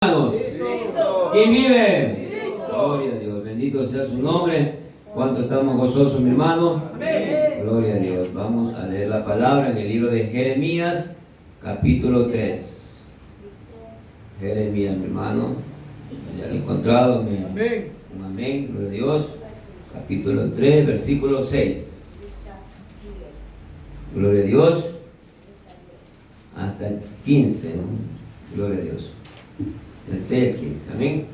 Hermanos, ¿quién vive? Gloria a Dios, bendito sea su nombre. ¿Cuánto estamos gozosos, mi hermano? Gloria a Dios. Vamos a leer la palabra en el libro de Jeremías, capítulo 3. Jeremías, mi hermano, ya lo he encontrado. Un amén, gloria a Dios. Capítulo 3, versículo 6. Gloria a Dios. Hasta el 15, ¿no? Gloria a Dios. El 6, 15, amén.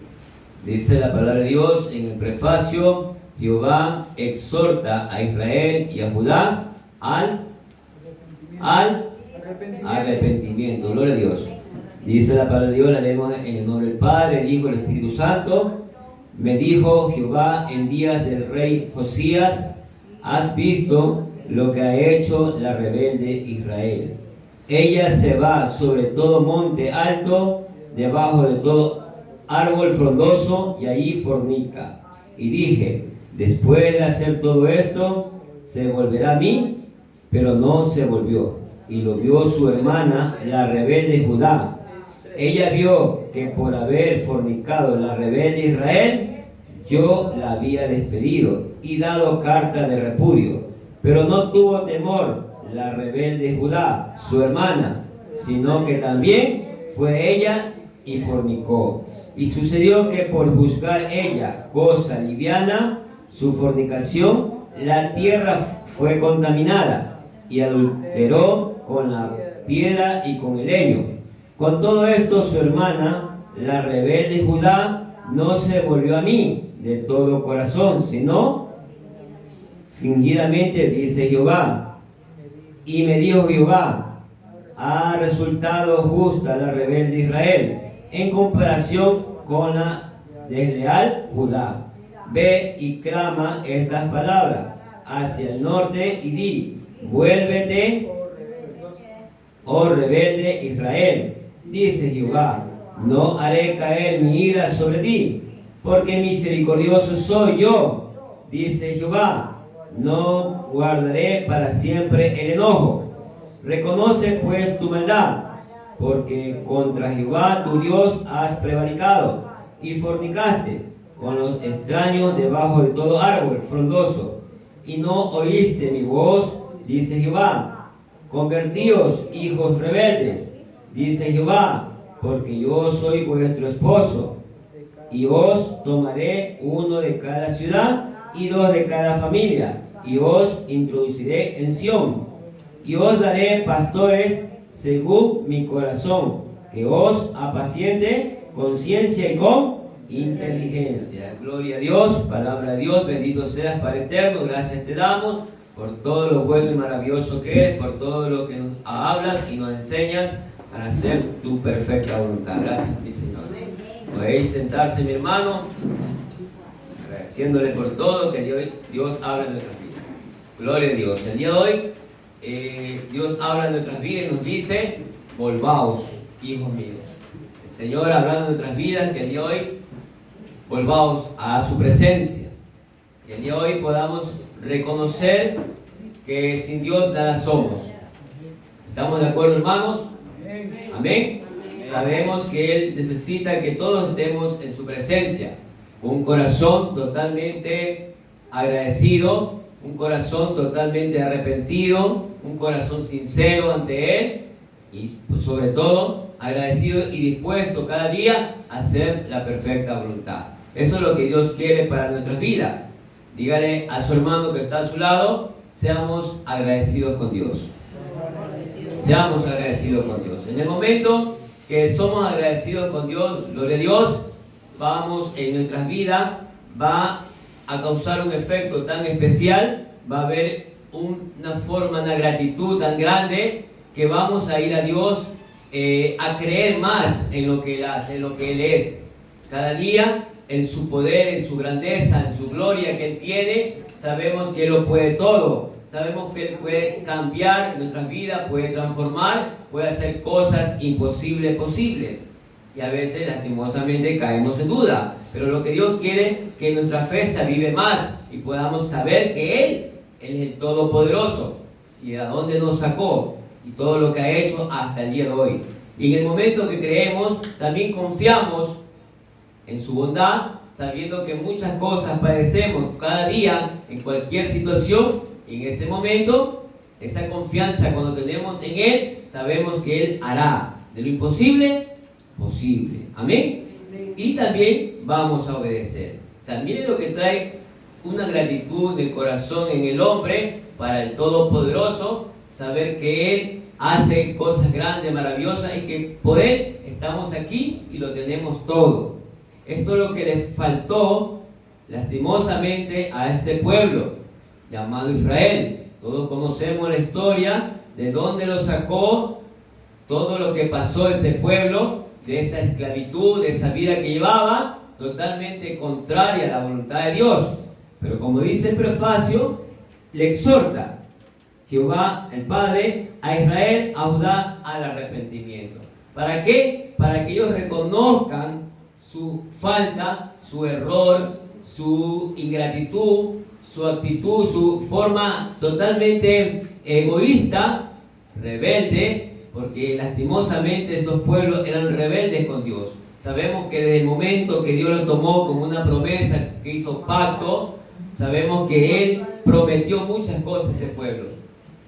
Dice la palabra de Dios en el prefacio: Jehová exhorta a Israel y a Judá al arrepentimiento. Gloria a Dios. Dice la palabra de Dios, la leemos en el nombre del Padre, el Hijo y el Espíritu Santo. Me dijo Jehová en días del rey Josías: ¿has visto lo que ha hecho la rebelde Israel? Ella se va sobre todo monte alto, debajo de todo árbol frondoso, y allí fornica. Y dije: después de hacer todo esto, ¿se volverá a mí? Pero no se volvió. Y lo vio su hermana, la rebelde Judá. Ella vio que por haber fornicado la rebelde Israel, yo la había despedido y dado carta de repudio. Pero no tuvo temor la rebelde Judá, su hermana, sino que también fue ella y fornicó. Y sucedió que por juzgar ella cosa liviana su fornicación, la tierra fue contaminada y adulteró con la piedra y con el leño. Con todo esto su hermana, la rebelde Judá, no se volvió a mí de todo corazón, sino fingidamente, dice Jehová. Y me dijo Jehová: ha resultado justa la rebelde Israel en comparación con la desleal Judá. Ve y clama estas palabras hacia el norte y di: vuélvete, oh rebelde Israel. Dice Jehová: no haré caer mi ira sobre ti, porque misericordioso soy yo, dice Jehová. No guardaré para siempre el enojo. Reconoce pues tu maldad, porque contra Jehová tu Dios has prevaricado y fornicaste con los extraños debajo de todo árbol frondoso, y no oíste mi voz, dice Jehová. Convertíos, hijos rebeldes, dice Jehová, porque yo soy vuestro esposo, y os tomaré uno de cada ciudad y dos de cada familia, y os introduciré en Sión, y os daré pastores según mi corazón, que os apaciente con ciencia y con inteligencia. Gloria a Dios, palabra de Dios, bendito seas, Padre eterno. Gracias te damos por todo lo bueno y maravilloso que eres, por todo lo que nos hablas y nos enseñas para hacer tu perfecta voluntad. Gracias, mi Señor. Podéis sentarse, mi hermano, agradeciéndole por todo que Dios habla en nuestras vidas. Gloria a Dios. El día de hoy Dios habla en nuestras vidas y nos dice: volvaos, hijos míos. El Señor hablando en nuestras vidas, que el día de hoy volvaos a su presencia. Que el día de hoy podamos reconocer que sin Dios nada somos. ¿Estamos de acuerdo, hermanos? Amén. Sabemos que Él necesita que todos estemos en su presencia, un corazón totalmente agradecido, un corazón totalmente arrepentido, un corazón sincero ante Él y sobre todo agradecido y dispuesto cada día a hacer la perfecta voluntad. Eso es lo que Dios quiere para nuestras vidas. Dígale a su hermano que está a su lado: seamos agradecidos con Dios. Seamos agradecidos con Dios. En el momento que somos agradecidos con Dios, gloria a Dios, vamos en nuestras vidas, va a causar un efecto tan especial, va a haber una forma, una gratitud tan grande, que vamos a ir a Dios a creer más en lo que Él hace, en lo que Él es. Cada día, en su poder, en su grandeza, en su gloria que Él tiene, sabemos que Él lo puede todo. Sabemos que Él puede cambiar nuestras vidas, puede transformar, puede hacer cosas imposibles posibles. Y a veces, lastimosamente, caemos en duda. Pero lo que Dios quiere es que nuestra fe se avive más y podamos saber que Él es el Todopoderoso y de dónde nos sacó y todo lo que ha hecho hasta el día de hoy. Y en el momento que creemos, también confiamos en su bondad, sabiendo que muchas cosas padecemos cada día, en cualquier situación, y en ese momento, esa confianza cuando tenemos en Él, sabemos que Él hará de lo imposible, posible. Amén. Y también vamos a obedecer. O sea, miren lo que trae una gratitud del corazón en el hombre para el Todopoderoso, saber que Él hace cosas grandes, maravillosas, y que por Él estamos aquí y lo tenemos todo. Esto es lo que le faltó lastimosamente a este pueblo llamado Israel. Todos conocemos la historia de dónde lo sacó, todo lo que pasó este pueblo, de esa esclavitud, de esa vida que llevaba, totalmente contraria a la voluntad de Dios. Pero como dice el prefacio, le exhorta Jehová el Padre a Israel a Judá al arrepentimiento. ¿Para qué? Para que ellos reconozcan su falta, su error, su ingratitud, su actitud, su forma totalmente egoísta, rebelde, porque lastimosamente estos pueblos eran rebeldes con Dios. Sabemos que desde el momento que Dios los tomó como una promesa, que hizo pacto, sabemos que Él prometió muchas cosas a este pueblo,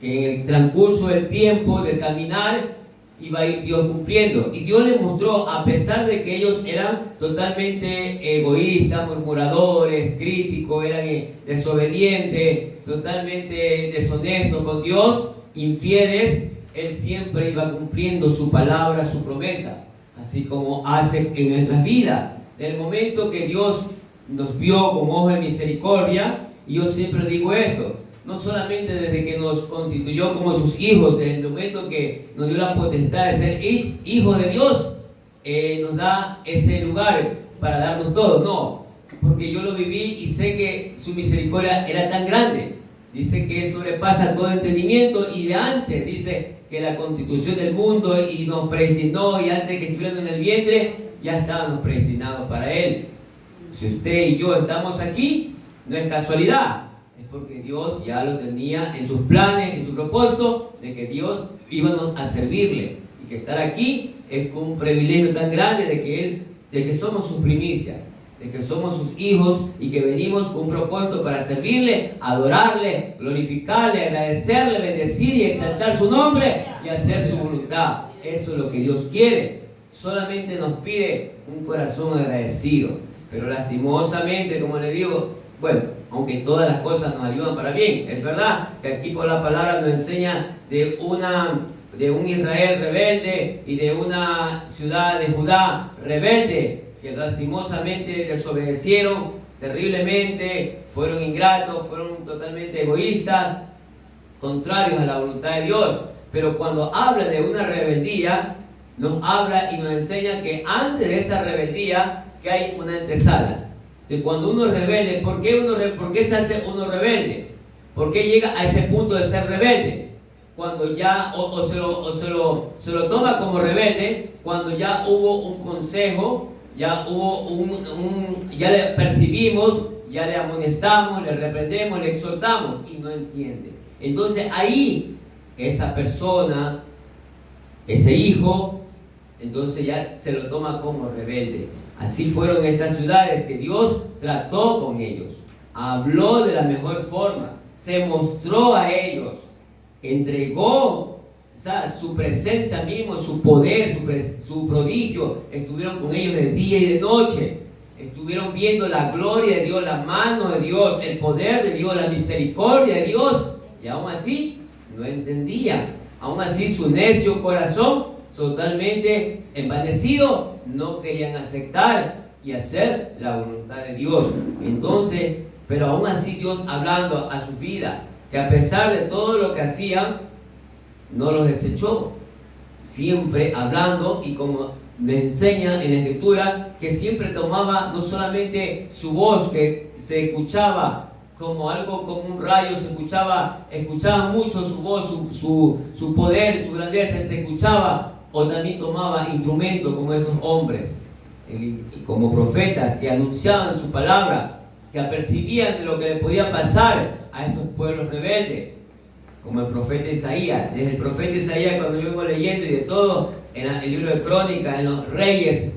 que en el transcurso del tiempo, del caminar, iba a ir Dios cumpliendo. Y Dios les mostró, a pesar de que ellos eran totalmente egoístas, murmuradores, críticos, eran desobedientes, totalmente deshonestos con Dios, infieles, Él siempre iba cumpliendo su palabra, su promesa, así como hace en nuestras vidas. En el momento que Dios nos vio con ojos de misericordia, y yo siempre digo esto, no solamente desde que nos constituyó como sus hijos, desde el momento que nos dio la potestad de ser hijos de Dios, nos da ese lugar para darnos todo. No, porque yo lo viví y sé que su misericordia era tan grande. Dice que sobrepasa todo entendimiento, y de antes dice que la constitución del mundo y nos predestinó, y antes que estuviéramos en el vientre ya estábamos predestinados para Él. Si usted y yo estamos aquí, no es casualidad, es porque Dios ya lo tenía en sus planes, en su propósito, de que Dios íbamos a servirle, y que estar aquí es un privilegio tan grande de que somos sus primicias, de que somos sus hijos y que venimos con un propósito para servirle, adorarle, glorificarle, agradecerle, bendecir y exaltar su nombre y hacer su voluntad. Eso es lo que Dios quiere. Solamente nos pide un corazón agradecido. Pero lastimosamente, como le digo, bueno, aunque todas las cosas nos ayudan para bien, es verdad que aquí por la palabra nos enseña de un Israel rebelde y de una ciudad de Judá rebelde, que lastimosamente desobedecieron terriblemente, fueron ingratos, fueron totalmente egoístas, contrarios a la voluntad de Dios. Pero cuando habla de una rebeldía, nos habla y nos enseña que antes de esa rebeldía, que hay una antesala. De cuando uno es rebelde, ¿por qué se hace uno rebelde? ¿Por qué llega a ese punto de ser rebelde? Cuando ya, se lo toma como rebelde, cuando ya hubo un consejo, ya hubo ya le percibimos, ya le amonestamos, le reprendemos, le exhortamos, y no entiende. Entonces ahí, esa persona, ese hijo, entonces ya se lo toma como rebelde. Así fueron estas ciudades que Dios trató con ellos, habló de la mejor forma, se mostró a ellos, entregó su presencia mismo, su poder, su prodigio. Estuvieron con ellos de día y de noche, estuvieron viendo la gloria de Dios, la mano de Dios, el poder de Dios, la misericordia de Dios, y aún así no entendían. Aún así su necio corazón, totalmente envanecido, no querían aceptar y hacer la voluntad de Dios. Entonces, pero aún así Dios hablando a su vida, que a pesar de todo lo que hacían, no los desechó, siempre hablando, y como me enseña en la Escritura, que siempre tomaba no solamente su voz, que se escuchaba como algo, como un rayo, escuchaba mucho su voz, su poder, su grandeza, se escuchaba, o también tomaba instrumentos como estos hombres, como profetas que anunciaban su palabra, que apercibían de lo que le podía pasar a estos pueblos rebeldes. como el profeta Isaías. Desde el profeta Isaías, cuando yo vengo leyendo y de todo, en el libro de Crónicas, en los Reyes,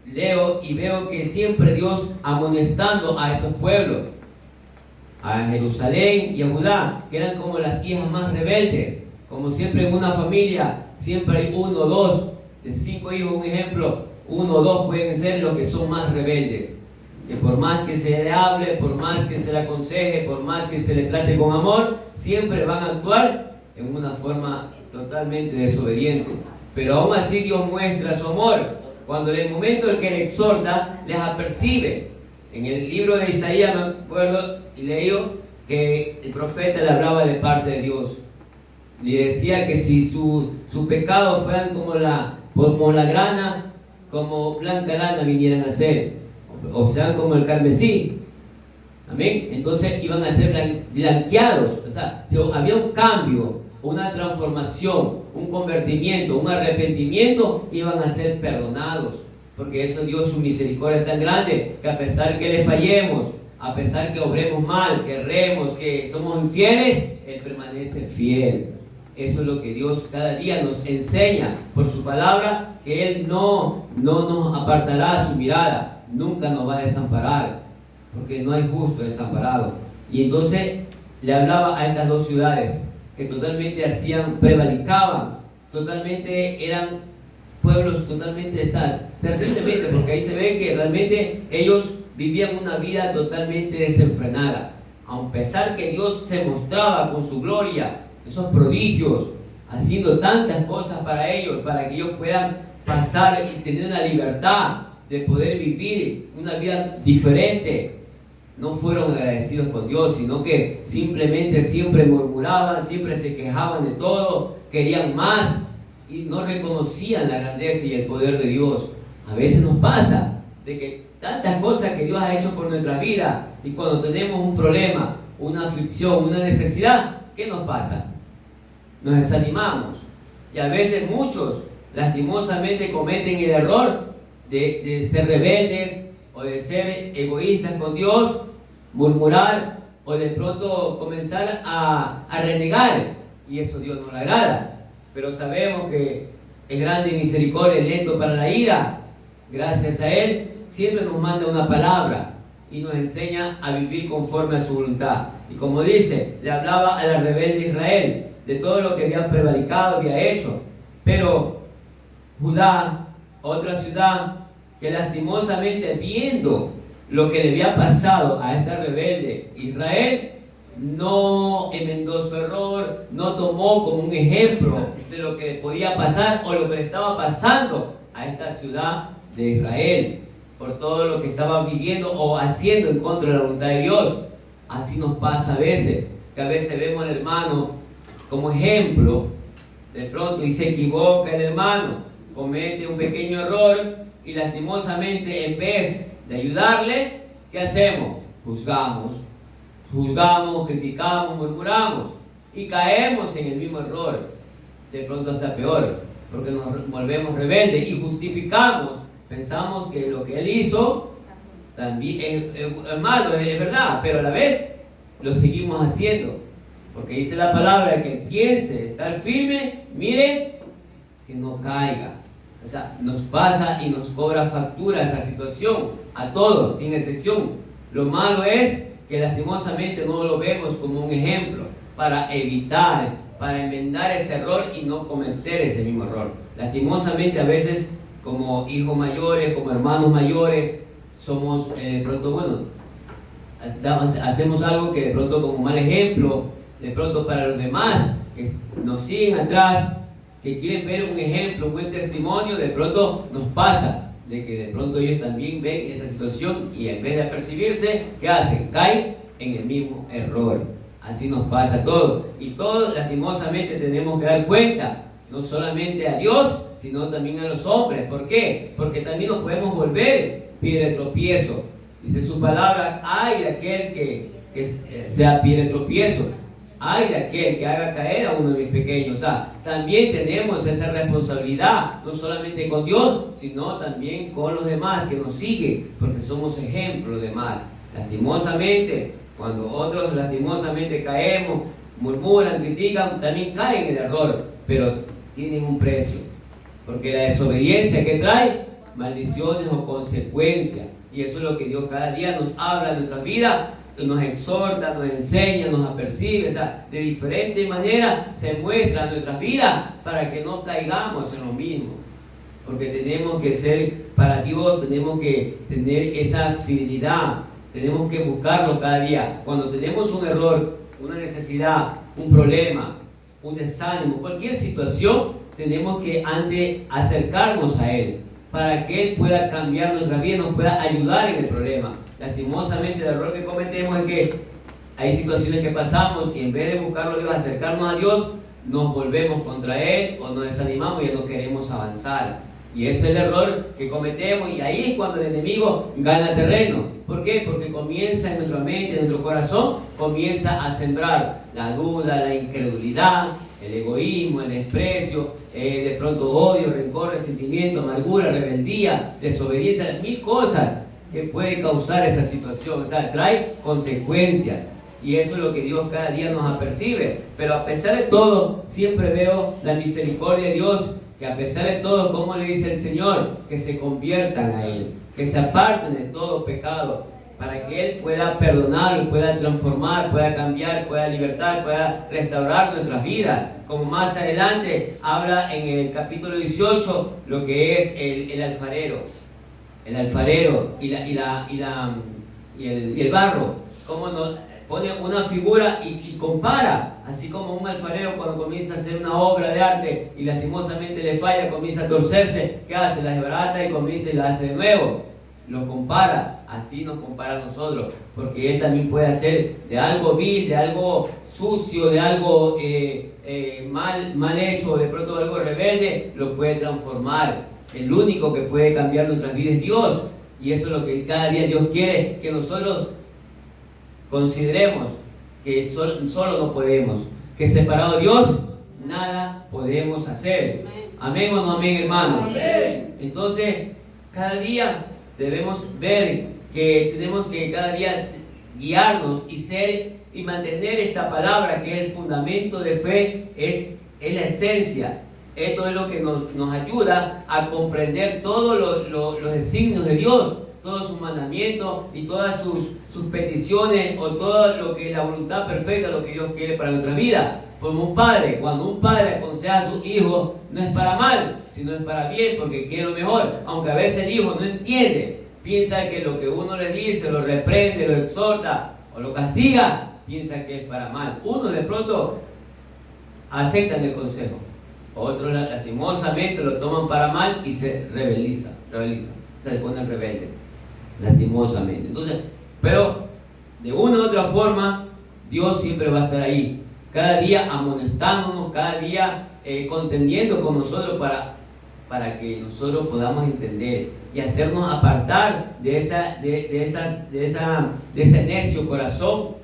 leo y veo que siempre Dios amonestando a estos pueblos, a Jerusalén y a Judá, que eran como las hijas más rebeldes. Como siempre en una familia, siempre hay uno o dos, de 5 hijos, un ejemplo, 1 o 2 pueden ser los que son más rebeldes. Que por más que se le hable, por más que se le aconseje, por más que se le trate con amor, siempre van a actuar en una forma totalmente desobediente. Pero aún así Dios muestra su amor. Cuando en el momento en que le exhorta, les apercibe. En el libro de Isaías, me acuerdo y leí que el profeta le hablaba de parte de Dios. Le decía que si su pecado fueran como la grana, como blanca lana vinieran a ser, o sean como el carmesí. Amén. Entonces iban a ser blanqueados. O sea, había un cambio, una transformación, un convertimiento, un arrepentimiento, iban a ser perdonados. Porque eso Dios, su misericordia es tan grande, que a pesar que le fallemos, a pesar que obremos mal, que erremos, que somos infieles, Él permanece fiel. Eso es lo que Dios cada día nos enseña por su palabra, que Él no nos apartará su mirada, nunca nos va a desamparar, porque no hay justo desamparado. Y entonces le hablaba a estas dos ciudades, que totalmente prevaricaban, totalmente eran pueblos totalmente terriblemente, porque ahí se ve que realmente ellos vivían una vida totalmente desenfrenada. A pesar que Dios se mostraba con su gloria, esos prodigios, haciendo tantas cosas para ellos, para que ellos puedan pasar y tener una libertad de poder vivir una vida diferente, no fueron agradecidos con Dios, sino que simplemente siempre murmuraban, siempre se quejaban de todo, querían más y no reconocían la grandeza y el poder de Dios. A veces nos pasa de que tantas cosas que Dios ha hecho por nuestra vida, y cuando tenemos un problema, una aflicción, una necesidad, ¿qué nos pasa? Nos desanimamos. Y a veces muchos lastimosamente cometen el error de ser rebeldes o de ser egoístas con Dios, murmurar o de pronto comenzar a renegar, y eso Dios no le agrada. Pero sabemos que es grande en misericordia, lento para la ira. Gracias a Él siempre nos manda una palabra y nos enseña a vivir conforme a su voluntad. Y como dice, le hablaba a la rebelde Israel de todo lo que había prevaricado, había hecho. Pero Judá, otra ciudad que lastimosamente, viendo lo que le había pasado a esta rebelde Israel, no enmendó su error, no tomó como un ejemplo de lo que podía pasar o lo que le estaba pasando a esta ciudad de Israel, por todo lo que estaba viviendo o haciendo en contra de la voluntad de Dios. Así nos pasa a veces, que a veces vemos al hermano como ejemplo, de pronto, y se equivoca el hermano, comete un pequeño error, y lastimosamente, en vez de ayudarle, ¿qué hacemos? Juzgamos, criticamos, murmuramos, y caemos en el mismo error, de pronto hasta peor, porque nos volvemos rebeldes y justificamos, pensamos que lo que él hizo también es malo, es verdad, pero a la vez lo seguimos haciendo, porque dice la palabra que piense estar firme, mire que no caiga. O sea, nos pasa y nos cobra factura esa situación, a todos, sin excepción. Lo malo es que lastimosamente no lo vemos como un ejemplo para evitar, para enmendar ese error y no cometer ese mismo error. Lastimosamente a veces como hijos mayores, como hermanos mayores, somos de pronto, bueno, hacemos algo que de pronto como mal ejemplo, de pronto para los demás que nos siguen atrás, que quieren ver un ejemplo, un buen testimonio, de pronto nos pasa de que de pronto ellos también ven esa situación y en vez de apercibirse, ¿qué hacen? Caen en el mismo error. Así nos pasa a todos. Y todos lastimosamente tenemos que dar cuenta, no solamente a Dios, sino también a los hombres. ¿Por qué? Porque también nos podemos volver piedra de tropiezo. Dice su palabra, ay de aquel que sea piedra de tropiezo. Ay de aquel que haga caer a uno de mis pequeños. O sea, también tenemos esa responsabilidad, no solamente con Dios, sino también con los demás que nos siguen, porque somos ejemplos de más. Lastimosamente, cuando otros lastimosamente caemos, murmuran, critican, también caen en el error, pero tienen un precio. Porque la desobediencia que trae, maldiciones o consecuencias. Y eso es lo que Dios cada día nos habla en nuestra vida, nos exhorta, nos enseña, nos apercibe, o sea, de diferente manera se muestra en nuestras vidas para que no caigamos en lo mismo. Porque tenemos que ser para Dios, tenemos que tener esa fidelidad, tenemos que buscarlo cada día. Cuando tenemos un error, una necesidad, un problema, un desánimo, cualquier situación, tenemos que antes acercarnos a Él para que Él pueda cambiar nuestra vida, nos pueda ayudar en el problema. Lastimosamente, el error que cometemos es que hay situaciones que pasamos y en vez de buscarlo a Dios, acercarnos a Dios, nos volvemos contra Él o nos desanimamos y ya no queremos avanzar. Y ese es el error que cometemos, y ahí es cuando el enemigo gana terreno. ¿Por qué? Porque comienza en nuestra mente, en nuestro corazón, comienza a sembrar la duda, la incredulidad, el egoísmo, el desprecio, de pronto odio, rencor, resentimiento, amargura, rebeldía, desobediencia, mil cosas que puede causar esa situación. O sea, trae consecuencias. Y eso es lo que Dios cada día nos apercibe. Pero a pesar de todo, siempre veo la misericordia de Dios, que a pesar de todo, como le dice el Señor, que se conviertan a Él, que se aparten de todo pecado, para que Él pueda perdonar, pueda transformar, pueda cambiar, pueda libertar, pueda restaurar nuestras vidas. Como más adelante habla en el capítulo 18 lo que es el alfarero y el barro, como nos pone una figura y compara, así como un alfarero cuando comienza a hacer una obra de arte y lastimosamente le falla, comienza a torcerse, ¿qué hace? La desbarata y comienza y la hace de nuevo. Lo compara, así nos compara a nosotros, porque Él también puede hacer de algo vil, de algo sucio, de algo mal hecho, de pronto algo rebelde, lo puede transformar. El único que puede cambiar nuestras vidas es Dios, y eso es lo que cada día Dios quiere, que nosotros consideremos que solo no podemos, que separado de Dios nada podemos hacer. Amén o no amén, hermanos. Amén. Entonces, cada día debemos ver que tenemos que cada día guiarnos y mantener esta palabra, que es el fundamento de fe, es la esencia. Esto es lo que nos ayuda a comprender todos los designios de Dios, todos sus mandamientos y todas sus peticiones, o todo lo que es la voluntad perfecta, lo que Dios quiere para nuestra vida. Como un padre, cuando un padre aconseja a sus hijos, no es para mal, sino es para bien, porque quiere lo mejor. Aunque a veces el hijo no entiende, piensa que lo que uno le dice, lo reprende, lo exhorta o lo castiga, piensa que es para mal. Uno de pronto acepta el consejo, otros lastimosamente lo toman para mal y se rebeliza, se ponen rebeldes, lastimosamente. Entonces, pero de una u otra forma, Dios siempre va a estar ahí, cada día amonestándonos, cada día contendiendo con nosotros para que nosotros podamos entender y hacernos apartar de ese necio corazón,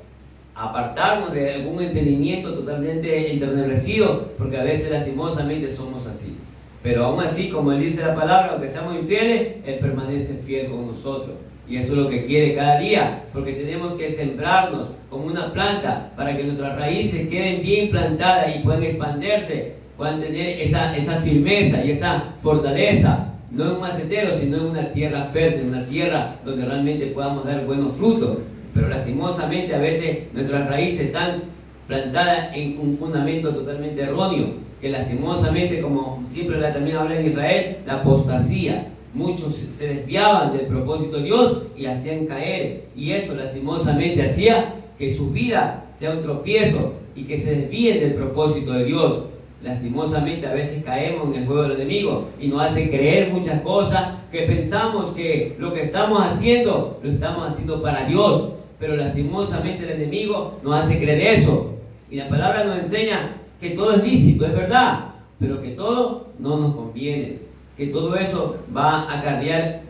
apartarnos de algún entendimiento totalmente entenebrecido, porque a veces lastimosamente somos así. Pero aún así, como Él dice la palabra, aunque seamos infieles, Él permanece fiel con nosotros. Y eso es lo que quiere cada día, porque tenemos que sembrarnos como una planta para que nuestras raíces queden bien plantadas y puedan expandirse, puedan tener esa firmeza y esa fortaleza, no en un macetero, sino en una tierra fértil, una tierra donde realmente podamos dar buenos frutos. Pero lastimosamente a veces nuestras raíces están plantadas en un fundamento totalmente erróneo, que lastimosamente, como siempre también habla en Israel, la apostasía. Muchos se desviaban del propósito de Dios y hacían caer, y eso lastimosamente hacía que su vida sea un tropiezo y que se desvíen del propósito de Dios. Lastimosamente a veces caemos en el juego del enemigo y nos hace creer muchas cosas, que pensamos que lo que estamos haciendo lo estamos haciendo para Dios, pero lastimosamente el enemigo nos hace creer eso. Y la palabra nos enseña que todo es lícito, es verdad, pero que todo no nos conviene, que todo eso va a acarrear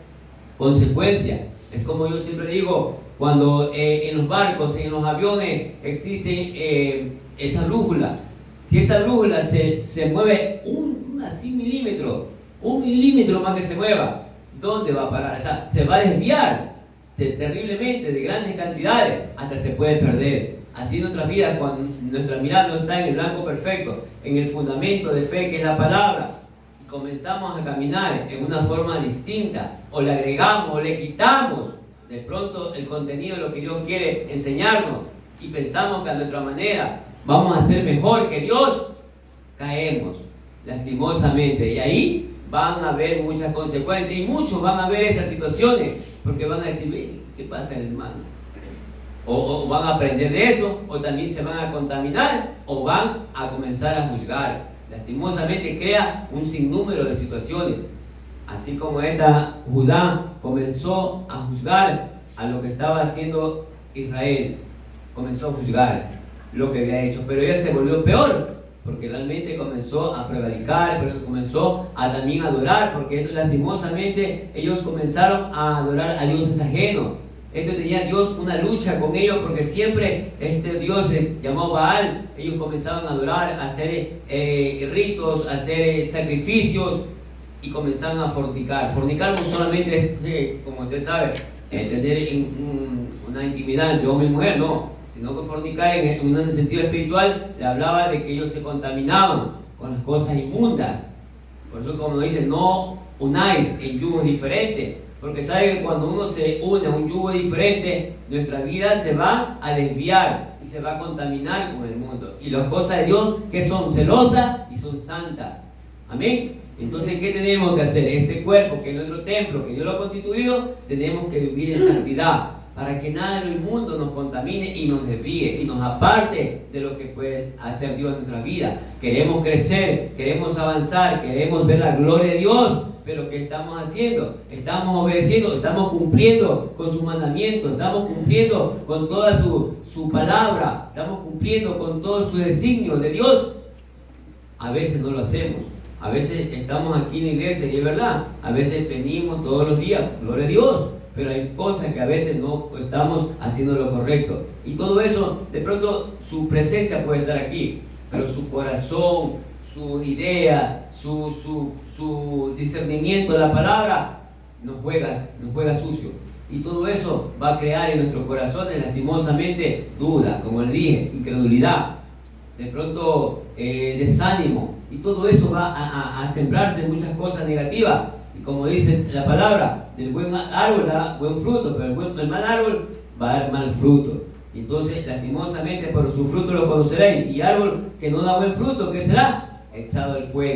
consecuencias. Es como yo siempre digo, cuando en los barcos, en los aviones existe esa brújula. Si esa brújula se mueve así un milímetro más que se mueva, ¿dónde va a parar? O sea, se va a desviar terriblemente de grandes cantidades, hasta se puede perder. así nuestras vidas, cuando nuestra mirada no está en el blanco perfecto, en el fundamento de fe que es la palabra, y comenzamos a caminar en una forma distinta, o le agregamos o le quitamos de pronto el contenido de lo que Dios quiere enseñarnos, y pensamos que a nuestra manera vamos a ser mejor que Dios, caemos lastimosamente, y ahí van a haber muchas consecuencias, y muchos van a ver esas situaciones, porque van a decir, ¿qué pasa, hermano? O van a aprender de eso, o también se van a contaminar, o van a comenzar a juzgar. Lastimosamente crea un sinnúmero de situaciones, así como esta Judá comenzó a juzgar a lo que estaba haciendo Israel, comenzó a juzgar lo que había hecho, pero ella se volvió peor, porque realmente comenzó a prevaricar, pero comenzó a también adorar, porque lastimosamente ellos comenzaron a adorar a dioses ajenos. Esto tenía Dios una lucha con ellos, porque siempre este Dios se llamó Baal. Ellos comenzaron a adorar, a hacer ritos, a hacer sacrificios, y comenzaron a fornicar. Fornicar no solamente es, como usted sabe, tener una intimidad entre hombre y mujer, no, sino que fornicar en un sentido espiritual le hablaba de que ellos se contaminaban con las cosas inmundas. Por eso, como dicen, no unáis en yugos diferentes, porque sabe que cuando uno se une a un yugo diferente, nuestra vida se va a desviar y se va a contaminar con el mundo. Y las cosas de Dios que son celosas y son santas. Amén. Entonces, ¿qué tenemos que hacer? Este cuerpo, que es nuestro templo, que Dios lo ha constituido, tenemos que vivir en santidad, para que nada del mundo nos contamine y nos desvíe y nos aparte de lo que puede hacer Dios en nuestra vida. Queremos crecer, queremos avanzar, queremos ver la gloria de Dios, pero ¿qué estamos haciendo? Estamos obedeciendo, estamos cumpliendo con sus mandamientos, estamos cumpliendo con toda su palabra, estamos cumpliendo con todos sus designios de Dios. A veces no lo hacemos. A veces estamos aquí en la iglesia y es verdad, a veces venimos todos los días, gloria a Dios, pero hay cosas que a veces no estamos haciendo lo correcto. Y todo eso, de pronto su presencia puede estar aquí, pero su corazón, su idea, su discernimiento de la palabra nos juega sucio. Y todo eso va a crear en nuestros corazones lastimosamente duda, como le dije, incredulidad, de pronto desánimo. Y todo eso va a sembrarse en muchas cosas negativas. Y como dice la palabra, del buen árbol da buen fruto, pero el mal árbol va a dar mal fruto. Entonces, lastimosamente, por su fruto lo conoceréis. Y árbol que no da buen fruto, ¿qué será? Echado al fuego.